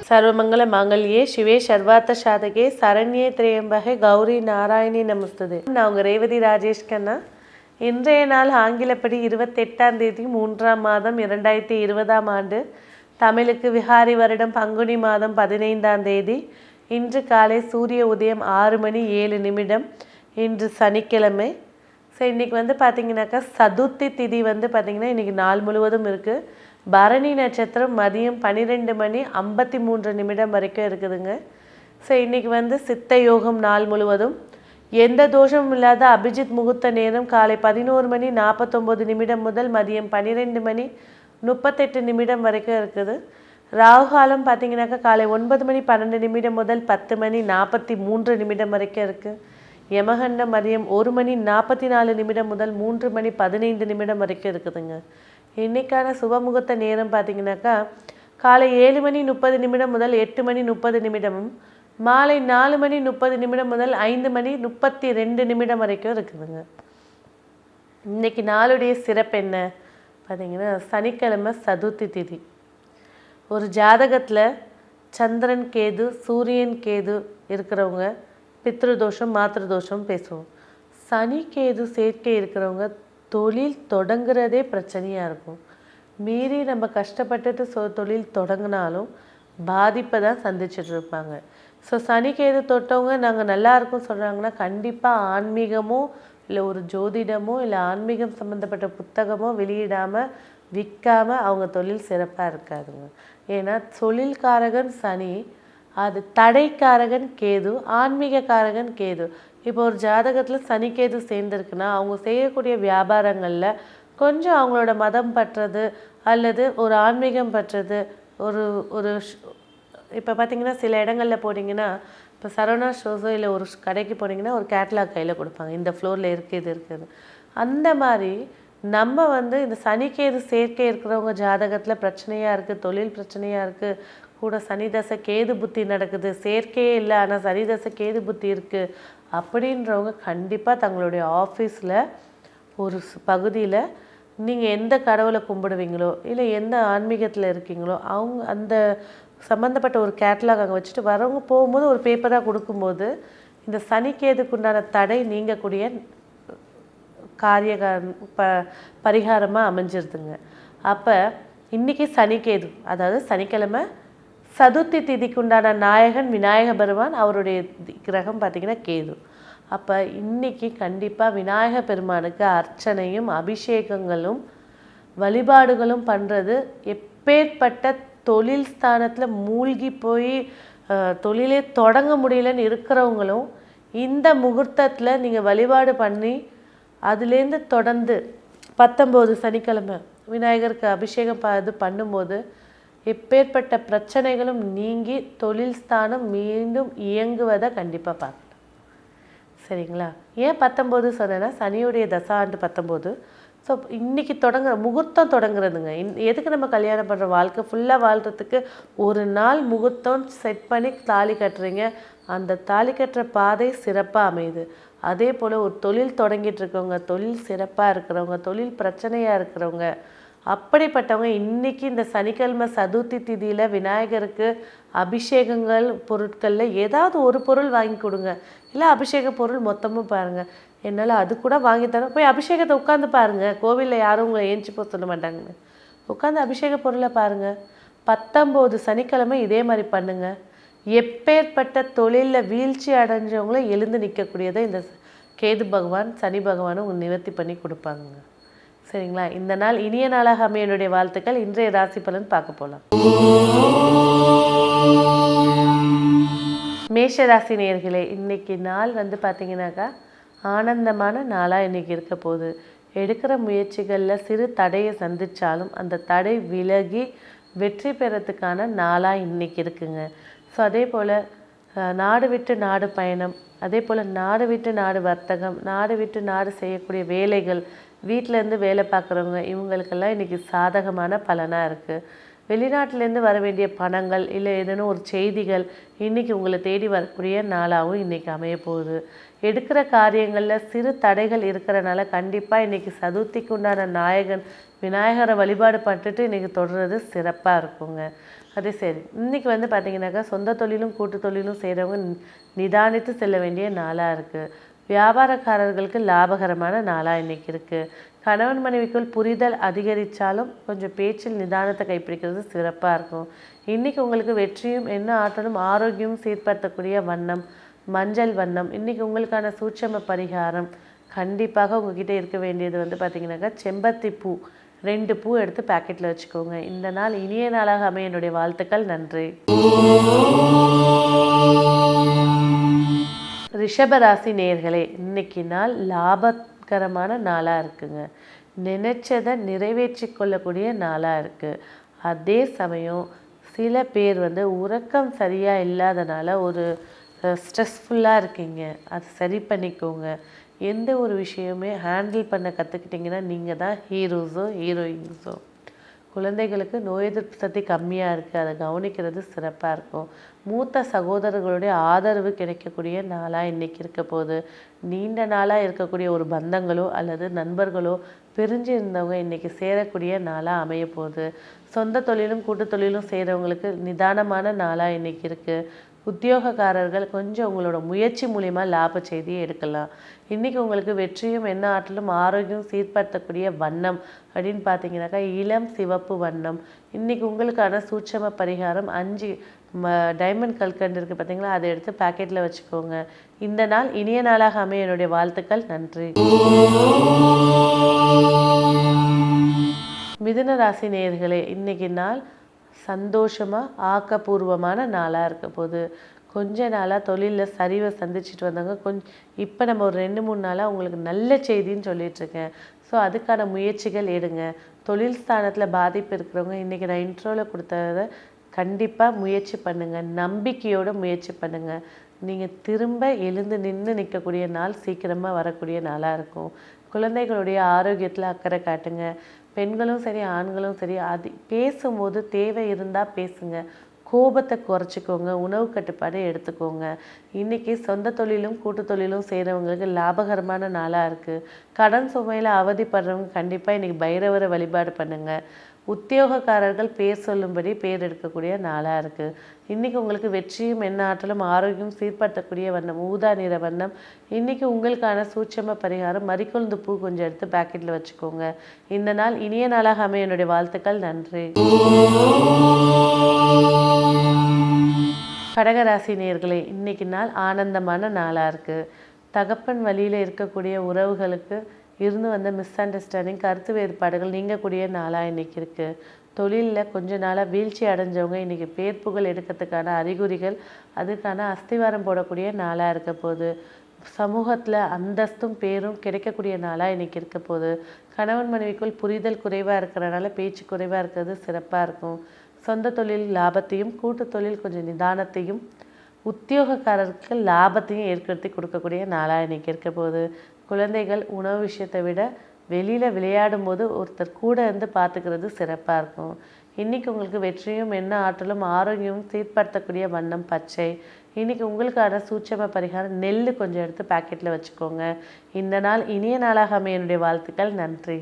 சர்வமங்கல மாங்கல்யே சிவே சர்வார்த்த சாதகே சரண்யே திரையம்பகே கௌரி நாராயணி நமஸ்ததே. நான் உங்கள் ரேவதி ராஜேஷ் கண்ணா. இன்றைய நாள் ஆங்கிலப்படி 28ஆம் தேதி 3ஆம் மாதம் 2020ஆம் ஆண்டு, தமிழுக்கு விகாரி வருடம் பங்குனி மாதம் 15ஆம் தேதி. இன்று காலை சூரிய உதயம் 6:07. இன்று சனிக்கிழமை. ஸோ இன்றைக்கி பார்த்திங்கனாக்கா சதுர்த்தி திதி பார்த்திங்கன்னா இன்றைக்கி நாள் முழுவதும் இருக்குது. பரணி நட்சத்திரம் மதியம் 12:53 வரைக்கும் இருக்குதுங்க. ஸோ இன்றைக்கி சித்த யோகம் நாள் முழுவதும், எந்த தோஷமும் இல்லாத அபிஜித் முகூர்த்த நேரம் காலை 11:49 முதல் மதியம் 12:38 வரைக்கும் இருக்குது. ராகு காலம் பார்த்திங்கனாக்கா காலை 9:12 முதல் 10:43 வரைக்கும் இருக்குது. யமகண்டம் மதியம் 1:44 முதல் 3:15 வரைக்கும் இருக்குதுங்க. இன்றைக்கான சுபமுகூர்த்த நேரம் பார்த்திங்கனாக்கா காலை 7:30 முதல் 8:30, மாலை 4:30 முதல் 5:32 வரைக்கும் இருக்குதுங்க. இன்றைக்கி நாளுடைய சிறப்பு என்ன பார்த்திங்கன்னா, சனிக்கிழமை சதுர்த்தி திதி. ஒரு ஜாதகத்தில் சந்திரன் கேது சூரியன் கேது இருக்கிறவங்க பித்ருதோஷம் மாத்திருதோஷம் பேசுவோம். சனி கேது சேர்க்கை இருக்கிறவங்க தொழில் தொடங்குறதே பிரச்சனையாக இருக்கும். மீறி நம்ம கஷ்டப்பட்டுட்டு தொழில் தொடங்கினாலும் பாதிப்பை தான் சந்திச்சுட்டு இருப்பாங்க. ஸோ சனி கேது தொட்டவங்க நாங்கள் நல்லா இருக்கோம் சொல்கிறாங்கன்னா கண்டிப்பாக ஆன்மீகமோ இல்லை ஒரு ஜோதிடமோ இல்லை ஆன்மீகம் சம்மந்தப்பட்ட புத்தகமோ வெளியிடாமல் விற்காமல் அவங்க தொழில் சிறப்பாக இருக்காதுங்க. ஏன்னா தொழில்காரகன் சனி, அது தடைக்காரகன் கேது, ஆன்மீகக்காரகன் கேது. இப்போ ஒரு ஜாதகத்தில் சனிக்கேது சேர்ந்துருக்குன்னா அவங்க செய்யக்கூடிய வியாபாரங்களில் கொஞ்சம் அவங்களோட மதம் பற்றுறது அல்லது ஒரு ஆன்மீகம் பற்றுறது, ஒரு இப்போ பார்த்திங்கன்னா சில இடங்களில் போனீங்கன்னா, இப்போ சரவணா ஸ்டோர்ஸோ இல்லை ஒரு கடைக்கு போனீங்கன்னா ஒரு கேட்லாக் கையில் கொடுப்பாங்க, இந்த ஃப்ளோரில் இருக்குது இது இருக்குது. அந்த மாதிரி நம்ம இந்த சனிக்கேது சேர்க்கை இருக்கிறவங்க ஜாதகத்தில் பிரச்சனையாக இருக்குது, தொழில் பிரச்சனையாக இருக்குது, கூட சனி தசை கேது புத்தி நடக்குது, சேர்க்கையே இல்லை ஆனால் சனி தசை கேது புத்தி இருக்குது அப்படின்றவங்க கண்டிப்பாக தங்களுடைய ஆஃபீஸில் ஒரு பகுதியில் நீங்கள் எந்த கடவுளை கும்பிடுவீங்களோ இல்லை எந்த ஆன்மீகத்தில் இருக்கீங்களோ அவங்க அந்த சம்மந்தப்பட்ட ஒரு கேட்லாக் அங்கே வச்சுட்டு வரவங்க போகும்போது ஒரு பேப்பராக கொடுக்கும்போது இந்த சனிக்கேதுக்குண்டான தடை நீங்கக்கூடிய காரிய பரிகாரமாக அமைஞ்சிருதுங்க. அப்போ இன்றைக்கி சனிக்கேது, அதாவது சனிக்கிழமை சதுர்த்தி திதிக்குண்டான நாயகன் விநாயக பெருமான், அவருடைய கிரகம் பார்த்திங்கன்னா கேது. அப்போ இன்றைக்கி கண்டிப்பாக விநாயக பெருமானுக்கு அர்ச்சனையும் அபிஷேகங்களும் வழிபாடுகளும் பண்ணுறது, எப்பேற்பட்ட தொழில் ஸ்தானத்தில் மூழ்கி போய் தொழிலே தொடங்க முடியலன்னு இருக்கிறவங்களும் இந்த முகூர்த்தத்தில் நீங்கள் வழிபாடு பண்ணி அதுலேருந்து தொடர்ந்து 19 சனிக்கிழமை விநாயகருக்கு அபிஷேகம் இது பண்ணும்போது எப்பேற்பட்ட பிரச்சனைகளும் நீங்கி தொழில் ஸ்தானம் மீண்டும் இயங்குவதை கண்டிப்பாக பார்க்கலாம். சரிங்களா? ஏன் 19 சொன்னேன்னா சனியுடைய தசாண்டு 19. ஸோ இன்றைக்கி முகூர்த்தம் தொடங்குறதுங்க. எதுக்கு நம்ம கல்யாணம் பண்ணுற வாழ்க்கை ஃபுல்லாக வாழ்கிறதுக்கு ஒரு நாள் முகூர்த்தம் செட் பண்ணி தாலி கட்டுறீங்க, அந்த தாலி கட்டுற பாதை சிறப்பாக அமையுது. அதே போல் ஒரு தொழில் தொடங்கிட்டு இருக்கவங்க, தொழில் சிறப்பாக இருக்கிறவங்க, தொழில் பிரச்சனையாக இருக்கிறவங்க, அப்படிப்பட்டவங்க இன்றைக்கி இந்த சனிக்கிழமை சதுர்த்தி திதியில் விநாயகருக்கு அபிஷேகங்கள் பொருட்களில் ஏதாவது ஒரு பொருள் வாங்கி கொடுங்க. இல்லை அபிஷேக பொருள் மொத்தமும் பாருங்கள், என்னால் அது கூட வாங்கி தரேன், போய் அபிஷேகத்தை உட்காந்து பாருங்கள். கோவிலில் யாரும் உங்களை ஏஞ்சி போக சொல்ல மாட்டாங்கன்னு உட்காந்து அபிஷேக பொருளை பாருங்கள். 19 சனிக்கிழமை இதே மாதிரி பண்ணுங்கள். எப்பேற்பட்ட தொழிலில் வீழ்ச்சி அடைஞ்சவங்களும் எழுந்து நிற்கக்கூடியதை இந்த கேது பகவான் சனி பகவானும் நிவர்த்தி பண்ணி கொடுப்பாங்க. சரிங்களா? இந்த நாள் இனிய நாளாக அமைய என்னுடைய வாழ்த்துக்கள். இன்றைய ராசி பலன் பார்க்க போகலாம். மேஷ ராசி நேயர்களே, இன்றைக்கி நாள் பார்த்திங்கனாக்கா ஆனந்தமான நாளாக இன்றைக்கி இருக்க போகுது. எடுக்கிற முயற்சிகளில் சிறு தடையை சந்தித்தாலும் அந்த தடை விலகி வெற்றி பெறத்துக்கான நாளாக இன்றைக்கி இருக்குங்க. ஸோ அதே போல் நாடு விட்டு நாடு பயணம், அதே போல் நாடு விட்டு நாடு வர்த்தகம், நாடு விட்டு நாடு செய்யக்கூடிய வேலைகள், வீட்டிலேருந்து வேலை பார்க்குறவங்க, இவங்களுக்கெல்லாம் இன்றைக்கி சாதகமான பலனாக இருக்குது. வெளிநாட்டிலேருந்து வர வேண்டிய பணங்கள் இல்லை ஏதேனும் ஒரு செய்திகள் இன்றைக்கி உங்களை தேடி வரக்கூடிய நாளாகவும் இன்றைக்கி அமைய போகுது. எடுக்கிற காரியங்களில் சிறு தடைகள் இருக்கிறனால கண்டிப்பாக இன்றைக்கி சதுர்த்திக்கு உண்டான நாயகன் விநாயகரை வழிபாடு பண்ணிட்டு இன்றைக்கி தொடர்றது சிறப்பாக இருக்குங்க. அதே சரி, இன்றைக்கி பார்த்திங்கனாக்கா சொந்த தொழிலும் கூட்டு தொழிலும் செய்கிறவங்க நிதானித்து செல்ல வேண்டிய நாளாக இருக்குது. வியாபாரக்காரர்களுக்கு லாபகரமான நாளாக இன்றைக்கி இருக்குது. கணவன் மனைவிக்குள் புரிதல் அதிகரித்தாலும் கொஞ்சம் பேச்சில் நிதானத்தை கைப்பிடிக்கிறது சிறப்பாக இருக்கும். இன்றைக்கி உங்களுக்கு வெற்றியும் என்ன ஆற்றலும் ஆரோக்கியமும் சீர்படுத்தக்கூடிய வண்ணம் மஞ்சள் வண்ணம். இன்றைக்கி உங்களுக்கான சூட்சம பரிகாரம் கண்டிப்பாக உங்ககிட்ட இருக்க வேண்டியது பார்த்திங்கனாக்கா செம்பருத்தி பூ 2 பூ எடுத்து பேக்கெட்டில் வச்சுக்கோங்க. இந்த நாள் இனிய நாளாக அமைய என்னுடைய வாழ்த்துக்கள். நன்றி. ரிஷபராசி நேயர்களே, இன்னைக்கு நாள் லாபகரமான நாளாக இருக்குங்க. நினைச்சதை நிறைவேற்றி கொள்ளக்கூடிய நாளாக இருக்குது. அதே சமயம் சில பேர் உறக்கம் சரியாக இல்லாதனால ஒரு ஸ்ட்ரெஸ்ஃபுல்லாக இருக்கீங்க. அதை சரி பண்ணிக்கோங்க. எந்த ஒரு விஷயமே ஹேண்டில் பண்ண கற்றுக்கிட்டிங்கன்னா நீங்கள் தான் ஹீரோஸோ ஹீரோயின்ஸோ. குழந்தைகளுக்கு நோய் எதிர்ப்பு சக்தி கம்மியாக இருக்குது, அதை கவனிக்கிறது சிறப்பாக இருக்கும். மூத்த சகோதரர்களுடைய ஆதரவு கிடைக்கக்கூடிய நாளாக இன்றைக்கி இருக்க போது. நீண்ட நாளாக இருக்கக்கூடிய ஒரு பந்தங்களோ அல்லது நண்பர்களோ பிரிஞ்சு இருந்தவங்க இன்றைக்கி சேரக்கூடிய நாளாக அமைய போகுது. சொந்த தொழிலும் கூட்டு தொழிலும் செய்கிறவங்களுக்கு நிதானமான நாளாக இன்றைக்கி இருக்குது. உத்தியோகக்காரர்கள் கொஞ்சம் உங்களோட முயற்சி மூலிமா லாப செய்தியை எடுக்கலாம். இன்றைக்கி உங்களுக்கு வெற்றியும் என்ன ஆற்றலும் ஆரோக்கியம் சீர்படுத்தக்கூடிய வண்ணம் அப்படின்னு பார்த்தீங்கன்னாக்கா இளம் சிவப்பு வண்ணம். இன்றைக்கி உங்களுக்கான சூட்சம பரிகாரம் 5 டைமண்ட் கல்கண்டு இருக்குது பார்த்தீங்களா, அதை எடுத்து பேக்கெட்டில் வச்சுக்கோங்க. இந்த நாள் இனிய நாளாக அமைய என்னுடைய வாழ்த்துக்கள். நன்றி. மிதுன ராசி நேயர்களே, இன்றைக்கி நாள் சந்தோஷமாக ஆக்கப்பூர்வமான நாளாக இருக்க போது. கொஞ்ச நாளாக தொழிலில் சரிவை சந்திச்சுட்டு வந்தாங்க. இப்போ நம்ம ஒரு 2-3 நாளாக உங்களுக்கு நல்ல செய்தின்னு சொல்லிகிட்ருக்கேன். ஸோ அதுக்கான முயற்சிகள் எடுங்க. தொழில் ஸ்தானத்தில் பாதிப்பு இருக்கிறவங்க இன்றைக்கி நான் இன்ட்ரோவில் கொடுத்ததை கண்டிப்பாக முயற்சி பண்ணுங்கள். நம்பிக்கையோடு முயற்சி பண்ணுங்கள். நீங்கள் திரும்ப எழுந்து நிற்கக்கூடிய நாள் சீக்கிரமாக வரக்கூடிய நாளாக இருக்கும். குழந்தைகளுடைய ஆரோக்கியத்தில் அக்கறை காட்டுங்க. பெண்களும் சரி ஆண்களும் சரி பேசும்போது தேவை இருந்தால் பேசுங்க. கோபத்தை குறைச்சிக்கோங்க. உணவு கட்டுப்பாடு எடுத்துக்கோங்க. இன்றைக்கி சொந்த தொழிலும் கூட்டு தொழிலும் செய்கிறவங்களுக்கு லாபகரமான நாளாக இருக்குது. கடன் சுமையில் அவதிப்படுறவங்க கண்டிப்பாக இன்றைக்கி பைரவரை வழிபாடு பண்ணுங்கள். உத்தியோகக்காரர்கள் பேர் சொல்லும்படி பேர் எடுக்கக்கூடிய நாளாக இருக்குது. இன்றைக்கி உங்களுக்கு வெற்றியும் என்ன ஆற்றலும் ஆரோக்கியம் சீர்படுத்தக்கூடிய வண்ணம் ஊதா நிற வண்ணம். இன்றைக்கி உங்களுக்கான சூட்சம பரிகாரம் மறிக்கொழுந்து பூ கொஞ்சம் எடுத்து பேக்கெட்டில் வச்சுக்கோங்க. இந்த நாள் இனிய நாளாக அமைய என்னுடைய வாழ்த்துக்கள். நன்றி. கடகராசி நேயர்களே, இன்றைக்கி நாள் ஆனந்தமான நாளாக இருக்குது. தகப்பன் வழியில் இருக்கக்கூடிய உறவுகளுக்கு இருந்து வந்த மிஸ் அண்டர்ஸ்டாண்டிங் கருத்து வேறுபாடுகள் நீங்கக்கூடிய நாளாக இன்றைக்கி இருக்குது. தொழிலில் கொஞ்ச நாளாக வீழ்ச்சி அடைஞ்சவங்க இன்றைக்கி பேர் புகழ் எடுக்கிறதுக்கான அறிகுறிகள் அதுக்கான அஸ்திவாரம் போடக்கூடிய நாளாக இருக்க போகுது. சமூகத்தில் அந்தஸ்தும் பேரும் கிடைக்கக்கூடிய நாளாக இன்றைக்கி இருக்க போகுது. கணவன் மனைவிக்குள் புரிதல் குறைவாக இருக்கிறனால பேச்சு குறைவாக இருக்கிறது சிறப்பாக இருக்கும். சொந்த தொழில் லாபத்தையும் கூட்டு தொழில் கொஞ்சம் நிதானத்தையும் உத்தியோகக்காரருக்கு லாபத்தையும் ஏற்படுத்தி கொடுக்கக்கூடிய நாளாக இன்றைக்கி இருக்க போகுது. குழந்தைகள் உணவு விஷயத்தை விட வெளியில் விளையாடும் போது ஒருத்தர் கூட இருந்து பார்த்துக்கிறது சிறப்பாக இருக்கும். இன்றைக்கி உங்களுக்கு வெற்றியும் என்ன ஆற்றலும் ஆரோக்கியமும் சீர்படுத்தக்கூடிய வண்ணம் பச்சை. இன்றைக்கி உங்களுக்கான சூட்சம பரிகாரம் நெல் கொஞ்சம் எடுத்து பேக்கெட்டில் வச்சுக்கோங்க. இந்த நாள் இனிய நாளாக அமைய என்னுடைய வாழ்த்துக்கள். நன்றி.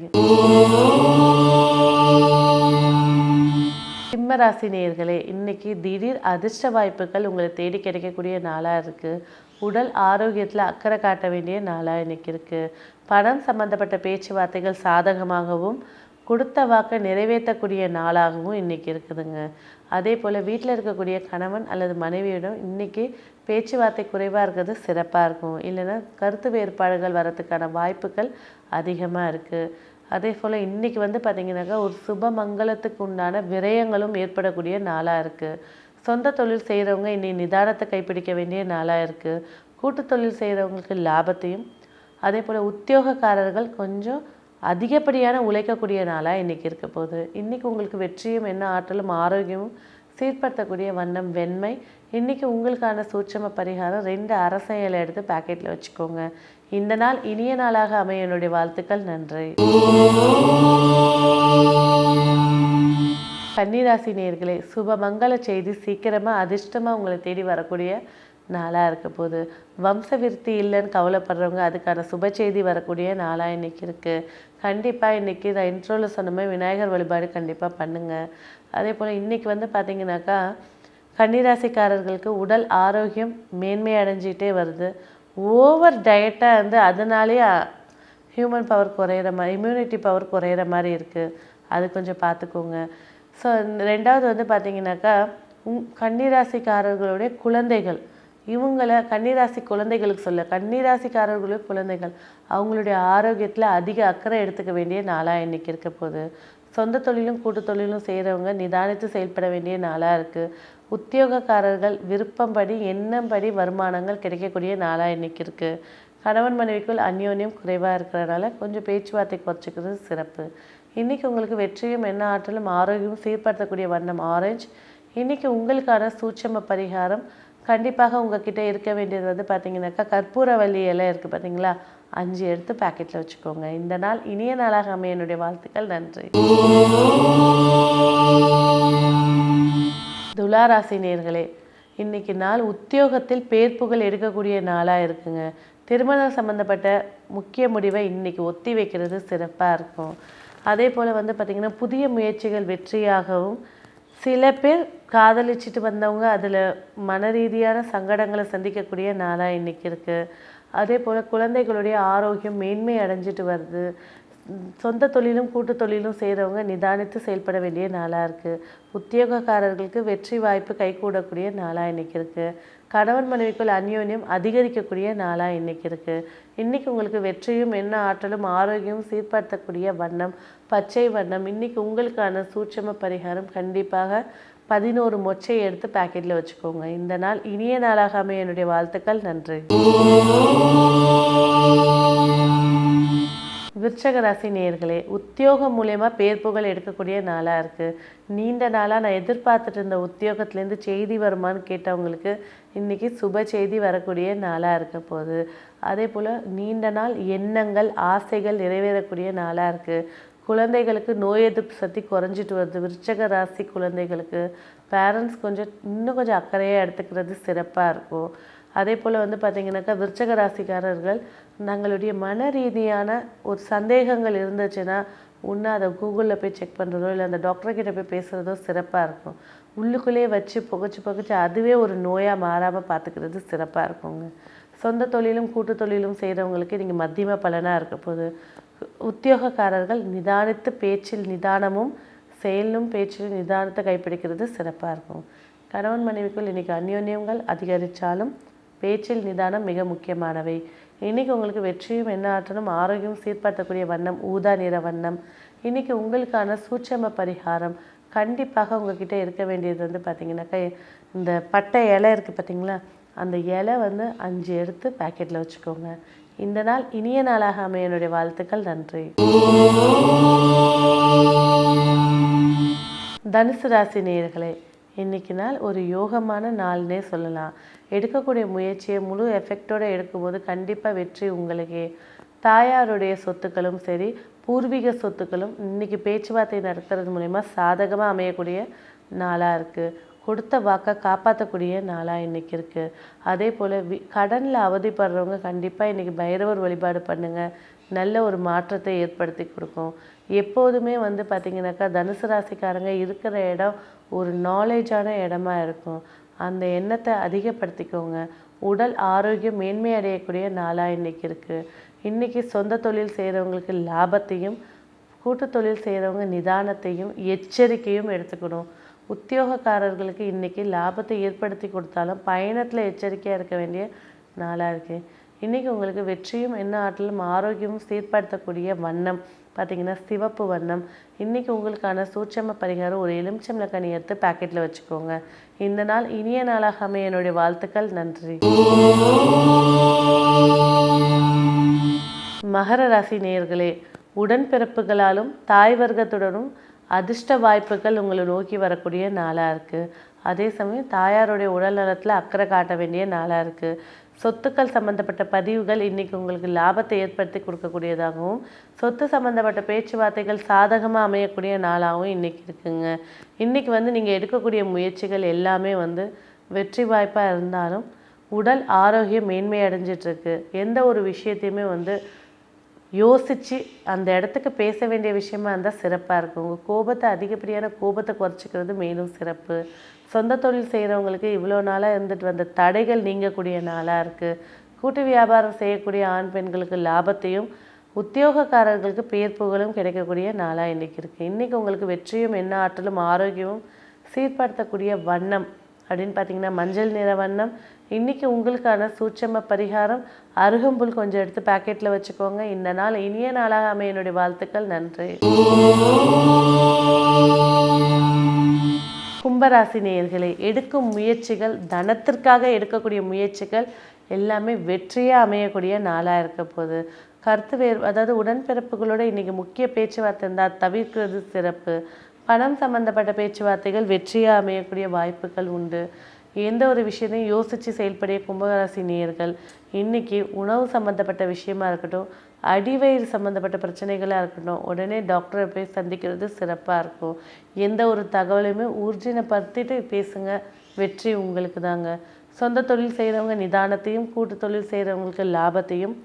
சிம்மராசி நேயர்களே, இன்றைக்கி திடீர் அதிர்ஷ்ட வாய்ப்புகள் உங்களை தேடி கிடைக்கக்கூடிய நாளாக இருக்குது. உடல் ஆரோக்கியத்தில் அக்கறை காட்ட வேண்டிய நாளாக இன்றைக்கி இருக்குது. பணம் சம்பந்தப்பட்ட பேச்சுவார்த்தைகள் சாதகமாகவும் கொடுத்த வாக்கை நிறைவேற்றக்கூடிய நாளாகவும் இன்றைக்கி இருக்குதுங்க. அதே போல் வீட்டில் இருக்கக்கூடிய கணவன் அல்லது மனைவியிடம் இன்றைக்கி பேச்சுவார்த்தை குறைவாக இருக்கிறது சிறப்பாக இருக்கும். இல்லைன்னா கருத்து வேறுபாடுகள் வரத்துக்கான வாய்ப்புகள் அதிகமாக இருக்குது. அதே போல் இன்றைக்கி பார்த்திங்கனாக்கா ஒரு சுப மங்களத்துக்கு உண்டான விரயங்களும் ஏற்படக்கூடிய நாளாக இருக்குது. சொந்த தொழில் செய்கிறவங்க இன்றைக்கி நிதானத்தை கைப்பிடிக்க வேண்டிய நாளாக இருக்குது. கூட்டு தொழில் செய்கிறவங்களுக்கு லாபத்தையும் அதே போல் உத்தியோகக்காரர்கள் கொஞ்சம் அதிகப்படியான உழைக்கக்கூடிய நாளாக இன்றைக்கி இருக்க போகுது. இன்றைக்கி உங்களுக்கு வெற்றியும் என்ன ஆற்றலும் ஆரோக்கியமும் சீர்படுத்தக்கூடிய வண்ணம் வெண்மை. இன்றைக்கி உங்களுக்கான சூட்சம பரிகாரம் 2 அரச இலை எடுத்து பேக்கெட்டில் வச்சுக்கோங்க. இந்த நாள் இனிய நாளாக அமைய என்னுடைய வாழ்த்துக்கள். நன்றி. கன்னிராசி நேயர்களே, சுப மங்கள செய்தி சீக்கிரமாக அதிர்ஷ்டமாக உங்களை தேடி வரக்கூடிய நாளாக இருக்க போகுது. வம்ச விருத்தி இல்லைன்னு கவலைப்படுறவங்க அதுக்கான சுப செய்தி வரக்கூடிய நாளாக இன்றைக்கி இருக்குது. கண்டிப்பாக இன்றைக்கி நான் இன்ட்ரோவில் சொன்ன மாதிரி விநாயகர் வழிபாடு கண்டிப்பாக பண்ணுங்கள். அதே போல் இன்றைக்கி பார்த்தீங்கன்னாக்கா கன்னிராசிக்காரர்களுக்கு உடல் ஆரோக்கியம் மேன்மை அடைஞ்சிக்கிட்டே வருது. ஓவர் டயட்டாக அதனாலேயே ஹியூமன் பவர் குறையிற மாதிரி, இம்யூனிட்டி பவர் குறையிற மாதிரி இருக்குது. அது கொஞ்சம் பார்த்துக்கோங்க. ஸோ ரெண்டாவது பார்த்தீங்கன்னாக்கா கன்னிராசிக்காரர்களுடைய குழந்தைகள், இவங்களை கன்னிராசி குழந்தைகளுக்கு கன்னிராசிக்காரர்களுடைய குழந்தைகள் அவங்களுடைய ஆரோக்கியத்தில் அதிக அக்கறை எடுத்துக்க வேண்டிய நாளாக இன்றைக்கி இருக்க போகுது. சொந்த தொழிலும் கூட்டு தொழிலும் செய்கிறவங்க நிதானித்து செயல்பட வேண்டிய நாளாக இருக்குது. உத்தியோகக்காரர்கள் விருப்பம்படி எண்ணம்படி வருமானங்கள் கிடைக்கக்கூடிய நாளாக இன்றைக்கி இருக்குது. கணவன் மனைவிக்குள் அந்யோன்யம் குறைவாக இருக்கிறதுனால கொஞ்சம் பேச்சுவார்த்தை குறைச்சிக்கிறது சிறப்பு. இன்றைக்கி உங்களுக்கு வெற்றியும் என்ன ஆற்றலும் ஆரோக்கியமும் சீர்படுத்தக்கூடிய வண்ணம் ஆரஞ்சு. இன்றைக்கி உங்களுக்கான சூட்சம பரிகாரம் கண்டிப்பாக உங்ககிட்ட இருக்க வேண்டியது பார்த்தீங்கன்னாக்கா கற்பூரவல்லி இலை இருக்குது பார்த்தீங்களா, 5 எடுத்து பேக்கெட்டில் வச்சுக்கோங்க. இந்த நாள் இனிய நாளாக அமைய என்னுடைய வாழ்த்துக்கள். நன்றி. துளாராசி நேயர்களே, இன்றைக்கி நாள் உத்தியோகத்தில் பேர் புகழ் எடுக்கக்கூடிய நாளாக இருக்குங்க. திருமணம் சம்மந்தப்பட்ட முக்கிய முடிவை இன்றைக்கி ஒத்தி வைக்கிறது சிறப்பாக இருக்கும். அதே போல் பார்த்திங்கன்னா புதிய முயற்சிகள் வெற்றியாகவும், சில பேர் காதலிச்சுட்டு வந்தவங்க அதில் மன ரீதியான சங்கடங்களை சந்திக்கக்கூடிய நாளாக இன்றைக்கி இருக்குது. அதே போல் குழந்தைகளுடைய ஆரோக்கியம் மேன்மை அடைஞ்சிட்டு வருது. சொந்த தொழிலும் கூட்டு தொழிலும் செய்கிறவங்க நிதானித்து செயல்பட வேண்டிய நாளாக இருக்குது. உத்தியோகக்காரர்களுக்கு வெற்றி வாய்ப்பு கைகூடக்கூடிய நாளாக இன்றைக்கி இருக்குது. கணவன் மனைவிக்குள் அந்யோன்யம் அதிகரிக்கக்கூடிய நாளாக இன்றைக்கி இருக்குது. இன்றைக்கி உங்களுக்கு வெற்றியும் என்ன ஆற்றலும் ஆரோக்கியமும் சீர்படுத்தக்கூடிய வண்ணம் பச்சை வண்ணம். இன்றைக்கி உங்களுக்கான சூட்சம பரிகாரம் கண்டிப்பாக 11 மொச்சை எடுத்து பேக்கெட்டில் வச்சுக்கோங்க. இந்த நாள் இனிய நாளாக அமைய என்னுடைய வாழ்த்துக்கள். நன்றி. விருச்சக ராசி நேயர்களே, உத்தியோகம் மூலயமா பேர் புகழ் எடுக்கக்கூடிய நாளாக இருக்குது. நீண்ட நாளாக நான் எதிர்பார்த்துட்டு இருந்த உத்தியோகத்துலேருந்து செய்தி வருமானு கேட்டவங்களுக்கு இன்றைக்கி சுப செய்தி வரக்கூடிய நாளாக இருக்க போகுது. அதே போல் நீண்ட நாள் எண்ணங்கள் ஆசைகள் நிறைவேறக்கூடிய நாளாக இருக்குது. குழந்தைகளுக்கு நோய் எதிர்ப்பு சக்தி குறைஞ்சிட்டு வருது. விருச்சக ராசி குழந்தைகளுக்கு பேரண்ட்ஸ் இன்னும் கொஞ்சம் அக்கறையாக எடுத்துக்கிறது சிறப்பாக இருக்கும். அதே போல் பார்த்திங்கனாக்கா விருச்சக ராசிக்காரர்கள் தங்களுடைய மன ரீதியான ஒரு சந்தேகங்கள் இருந்துச்சுன்னா ஒன்று அதை கூகுளில் போய் செக் பண்ணுறதோ இல்லை அந்த டாக்டர்கிட்ட போய் பேசுகிறதோ சிறப்பாக இருக்கும். உள்ளுக்குள்ளேயே வச்சு புகைச்சு அதுவே ஒரு நோயாக மாறாமல் பார்த்துக்கிறது சிறப்பாக இருக்குங்க. சொந்த தொழிலும் கூட்டு தொழிலும் செய்கிறவங்களுக்கு நீங்கள் மத்தியம பலனாக இருக்க போகுது. உத்தியோகக்காரர்கள் நிதானித்து பேச்சில் நிதானமும் செயலும் பேச்சில் நிதானத்தை கைப்பிடிக்கிறது சிறப்பாக இருக்கும். கணவன் மனைவிக்குள் இன்றைக்கி அந்யோன்யங்கள் அதிகரித்தாலும் பேச்சில் நிதானம் மிக முக்கியமானவை. இன்றைக்கி உங்களுக்கு வெற்றியும் என்ன ஆற்றலும் ஆரோக்கியம் சீர்படுத்தக்கூடிய வண்ணம் ஊதா நிற வண்ணம். இன்றைக்கி உங்களுக்கான சூட்சம பரிகாரம் கண்டிப்பாக உங்ககிட்ட இருக்க வேண்டியது பார்த்திங்கனாக்கா இந்த பட்டை இலை இருக்குது பார்த்திங்களா, அந்த இலை 5 எடுத்து பேக்கெட்டில் வச்சுக்கோங்க. இந்த நாள் இனிய நாளாக அமைய என்னுடைய வாழ்த்துக்கள். நன்றி. தனுசு ராசி நேயர்களே, இன்றைக்கி நாள் ஒரு யோகமான நாள்னே சொல்லலாம். எடுக்கக்கூடிய முயற்சியை முழு எஃபெக்டோடு எடுக்கும்போது கண்டிப்பாக வெற்றி உங்களுக்கே. தாயாருடைய சொத்துக்களும் சரி பூர்வீக சொத்துக்களும் இன்றைக்கி பேச்சுவார்த்தை நடத்துறது மூலமா சாதகமாக அமையக்கூடிய நாளாக இருக்குது. கொடுத்த வாக்கை காப்பாற்றக்கூடிய நாளாக இன்றைக்கி இருக்குது. அதே போல் கடனில் அவதிப்படுறவங்க கண்டிப்பாக இன்றைக்கி பைரவர் வழிபாடு பண்ணுங்கள். நல்ல ஒரு மாற்றத்தை ஏற்படுத்தி கொடுக்கும். எப்போதுமே பார்த்திங்கனாக்கா தனுசு ராசிக்காரங்க இருக்கிற இடம் ஒரு நாலேஜான இடமா இருக்கும். அந்த எண்ணத்தை அதிகப்படுத்திக்கோங்க. உடல் ஆரோக்கியம் மேன்மை அடையக்கூடிய நாளாக இன்றைக்கி இருக்குது. இன்றைக்கி சொந்த தொழில் செய்கிறவங்களுக்கு லாபத்தையும் கூட்டு தொழில் செய்கிறவங்க நிதானத்தையும் எச்சரிக்கையும் எடுத்துக்கணும். உத்தியோகக்காரர்களுக்கு இன்றைக்கி லாபத்தை ஏற்படுத்தி கொடுத்தாலும் பயணத்தில் எச்சரிக்கையாக இருக்க வேண்டிய நாளாக இருக்குது. இன்றைக்கி உங்களுக்கு வெற்றியும் என்ன ஆற்றலும் ஆரோக்கியமும் சீர்படுத்தக்கூடிய வண்ணம் பார்த்திங்கன்னா சிவப்பு வண்ணம். இன்றைக்கி உங்களுக்கான சூட்சம பரிகாரம் ஒரு எலுமிச்சம்பழக்கனி எடுத்து பேக்கெட்டில் வச்சுக்கோங்க. இந்த நாள் இனிய நாளாக அமைய என்னுடைய வாழ்த்துக்கள். நன்றி. மகர ராசி நேயர்களே, உடன்பிறப்புகளாலும் தாய் வர்க்கத்துடனும் அதிர்ஷ்ட வாய்ப்புகள் உங்களை நோக்கி வரக்கூடிய நாளாக இருக்குது. அதே சமயம் தாயாருடைய உடல் நலத்தில் அக்கறை காட்ட வேண்டிய நாளாக இருக்குது. சொத்துக்கள் சம்மந்தப்பட்ட பதிவுகள் இன்றைக்கி உங்களுக்கு லாபத்தை ஏற்படுத்தி கொடுக்கக்கூடியதாகவும், சொத்து சம்மந்தப்பட்ட பேச்சுவார்த்தைகள் சாதகமாக அமையக்கூடிய நாளாகவும் இன்றைக்கி இருக்குங்க. இன்றைக்கி நீங்கள் எடுக்கக்கூடிய முயற்சிகள் எல்லாமே வெற்றி வாய்ப்பாக இருந்தாலும் உடல் ஆரோக்கியம் மேன்மை அடைஞ்சிட்ருக்கு. எந்த ஒரு விஷயத்தையுமே யோசித்து அந்த இடத்துக்கு பேச வேண்டிய விஷயமா இருந்தால் சிறப்பாக இருக்கும். உங்கள் கோபத்தை அதிகப்படியான கோபத்தை குறைச்சிக்கிறது மேலும் சிறப்பு. சொந்த தொழில் செய்கிறவங்களுக்கு இவ்வளோ நாளாக இருந்துட்டு வந்த தடைகள் நீங்கக்கூடிய நாளாக இருக்குது. கூட்டு வியாபாரம் செய்யக்கூடிய ஆண் பெண்களுக்கு லாபத்தையும், உத்தியோகக்காரர்களுக்கு பேர் புகழும் கிடைக்கக்கூடிய நாளாக இன்றைக்கி இருக்குது. இன்றைக்கி உங்களுக்கு வெற்றியும் என்ன ஆற்றலும் ஆரோக்கியமும் சீர்படுத்தக்கூடிய வண்ணம் அப்படின்னு பார்த்தீங்கன்னா மஞ்சள் நிற வண்ணம். இன்றைக்கி உங்களுக்கான சூட்சம பரிகாரம் அருகம்புல் கொஞ்சம் எடுத்து பாக்கெட்டில் வச்சுக்கோங்க. இந்த நாள் இனிய நாளாக அமைய என்னுடைய வாழ்த்துக்கள். நன்றி. கும்பராசி நேயர்களே, எடுக்கும் முயற்சிகள், தனத்திற்காக எடுக்கக்கூடிய முயற்சிகள் எல்லாமே வெற்றியாக அமையக்கூடிய நாளாக இருக்க போகுது. கருத்து அதாவது உடன்பிறப்புகளோட இன்றைக்கி முக்கிய பேச்சுவார்த்தை இருந்தால் தவிர்க்கிறது சிறப்பு. பணம் சம்மந்தப்பட்ட பேச்சுவார்த்தைகள் வெற்றியாக அமையக்கூடிய வாய்ப்புகள் உண்டு. எந்த ஒரு விஷயத்தையும் யோசித்து செயல்படைய கும்பராசி நேயர்கள் இன்றைக்கி உணவு சம்மந்தப்பட்ட விஷயமா இருக்கட்டும், அடிவயிறு சம்மந்தப்பட்ட பிரச்சனைகளாக இருக்கட்டும், உடனே டாக்டரை போய் சந்திக்கிறது சிறப்பாக இருக்கும். எந்த ஒரு தகவலையுமே ஊர்ஜினப்படுத்திட்டு பேசுங்க, வெற்றி உங்களுக்கு தாங்க. சொந்த தொழில் செய்கிறவங்க நிதானத்தையும், கூட்டு தொழில் செய்கிறவங்களுக்கு லாபத்தையும்,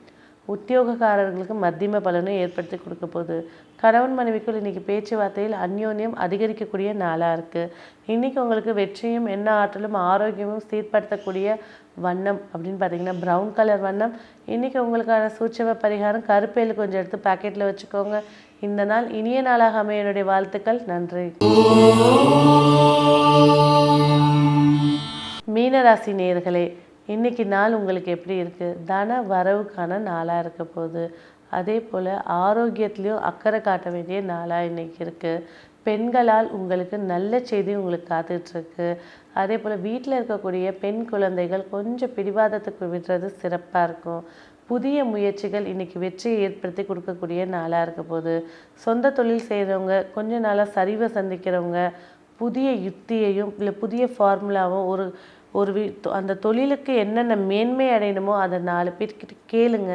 உத்தியோகக்காரர்களுக்கு மத்தியம பலனும் ஏற்படுத்தி கொடுக்க போகுது. கணவன் மனைவிக்குள் இன்றைக்கி பேச்சுவார்த்தையில் அந்யோன்யம் அதிகரிக்கக்கூடிய நாளாக இருக்குது. இன்றைக்கி உங்களுக்கு வெற்றியும் என்ன ஆற்றலும் ஆரோக்கியமும் சீர்படுத்தக்கூடிய வண்ணம் அப்படின்னு பார்த்தீங்கன்னா ப்ரௌன் கலர் வண்ணம். இன்றைக்கி உங்களுக்கான சூட்சம பரிகாரம் கருப்பேல் கொஞ்சம் எடுத்து பாக்கெட்டில் வச்சுக்கோங்க. இந்த நாள் இனிய நாளாக அமைய என்னுடைய வாழ்த்துக்கள். நன்றி. மீனராசி நேயர்களே, இன்றைக்கி நாள் உங்களுக்கு எப்படி இருக்குது? தன வரவுக்கான நாளாக இருக்க போகுது. அதே போல் ஆரோக்கியத்துலேயும் அக்கறை காட்ட வேண்டிய நாளாக இன்றைக்கி இருக்குது. பெண்களால் உங்களுக்கு நல்ல செய்தி உங்களுக்கு காத்துட்ருக்கு. அதே போல் வீட்டில் இருக்கக்கூடிய பெண் குழந்தைகள் கொஞ்சம் பிடிவாதத்துக்கு விடுறது சிறப்பாக இருக்கும். புதிய முயற்சிகள் இன்றைக்கி வெற்றியை ஏற்படுத்தி கொடுக்கக்கூடிய நாளாக இருக்க போகுது. சொந்த தொழில் செய்கிறவங்க, கொஞ்ச நாளாக சரிவை சந்திக்கிறவங்க, புதிய யுக்தியையும் இல்லை புதிய ஃபார்முலாவும் அந்த தொழிலுக்கு என்னென்ன மேன்மை அடையணுமோ அதை 4 பேர்கிட்ட கேளுங்க.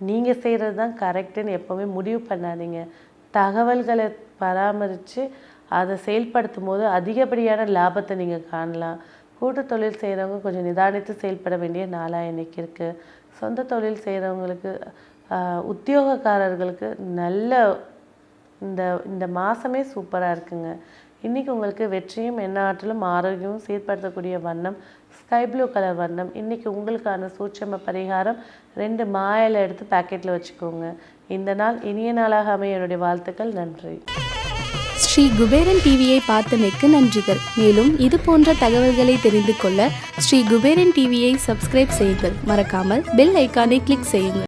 நீங்கள் செய்கிறது தான் கரெக்டுன்னு எப்போவுமே முடிவு பண்ணாதீங்க. தகவல்களை பராமரித்து அதை செயல்படுத்தும் போது அதிகப்படியான லாபத்தை நீங்கள் காணலாம். கூட்டு தொழில் செய்கிறவங்க கொஞ்சம் நிதானித்து செயல்பட வேண்டிய நாளாக இன்றைக்கி இருக்குது. சொந்த தொழில் செய்கிறவங்களுக்கு, உத்தியோகக்காரர்களுக்கு நல்ல இந்த மாதமே சூப்பராக இருக்குங்க. இன்றைக்கி உங்களுக்கு வெற்றியும் என்ன ஆற்றலும் ஆரோக்கியமும் சீர்படுத்தக்கூடிய வண்ணம் ஸ்கை ப்ளூ கலர் வண்ணம். இன்றைக்கி உங்களுக்கான சூட்சம பரிகாரம் 2 மாயிலை எடுத்து பாக்கெட்டில் வச்சுக்கோங்க. இந்த நாள் இனிய நாளாக அமைய என்னுடைய வாழ்த்துக்கள். நன்றி. ஸ்ரீ குபேரன் டிவியை பார்த்தமைக்கு நன்றிகள். மேலும் இது போன்ற தகவல்களை தெரிந்து கொள்ள ஸ்ரீ குபேரன் டிவியை சப்ஸ்கிரைப் செய்யுங்கள். மறக்காமல் பெல் ஐக்கானை கிளிக் செய்யுங்கள்.